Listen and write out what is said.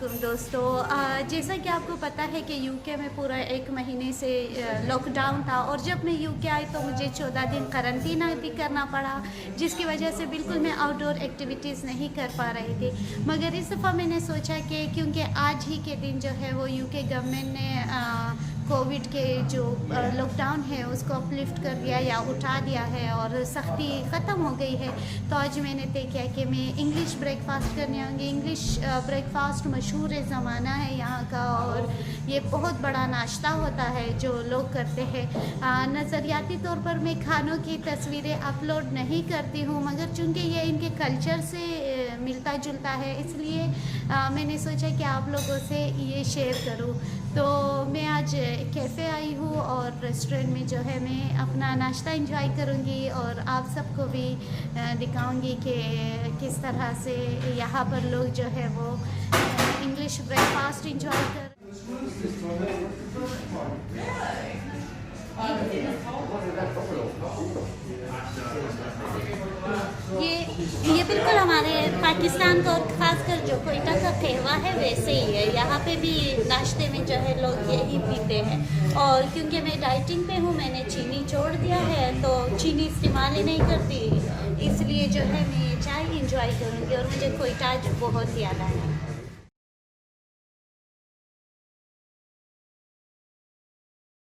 वालेकुम दोस्तों। जैसा कि आपको पता है कि यूके में पूरा 1 महीने से लॉकडाउन था और जब मैं यूके आई तो मुझे 14 दिन करंटीना भी करना पड़ा, जिसकी वजह से बिल्कुल मैं आउटडोर एक्टिविटीज़ नहीं कर पा रही थी। मगर इस दफ़ा मैंने सोचा कि क्योंकि आज ही के दिन जो है वो यूके गवर्नमेंट ने कोविड के जो लॉकडाउन है उसको अपलिफ्ट कर दिया या उठा दिया है और सख्ती ख़त्म हो गई है, तो आज मैंने तय किया कि मैं इंग्लिश ब्रेकफास्ट करने आऊँगी। इंग्लिश ब्रेकफास्ट मशहूर ज़माना है यहाँ का और ये बहुत बड़ा नाश्ता होता है जो लोग करते हैं। नज़रियाती तौर पर मैं खानों की तस्वीरें अपलोड नहीं करती हूँ, मगर चूँकि ये इनके कल्चर से मिलता जुलता है, इसलिए मैंने सोचा कि आप लोगों से ये शेयर करूँ। तो मैं आज कैफ़े आई हूँ और रेस्टोरेंट में जो है मैं अपना नाश्ता एंजॉय करूँगी और आप सबको भी दिखाऊँगी कि किस तरह से यहाँ पर लोग जो है वो इंग्लिश ब्रेकफास्ट एंजॉय कर। ये बिल्कुल हमारे पाकिस्तान का और ख़ासकर जो कोयटा का कहवा है वैसे ही है। यहाँ पे भी नाश्ते में जो है लोग यही पीते हैं और क्योंकि मैं डाइटिंग पे हूँ, मैंने चीनी छोड़ दिया है तो चीनी इस्तेमाल ही नहीं करती, इसलिए जो है मैं चाय इंजॉय करूँगी और मुझे कोयटा आज बहुत याद आया।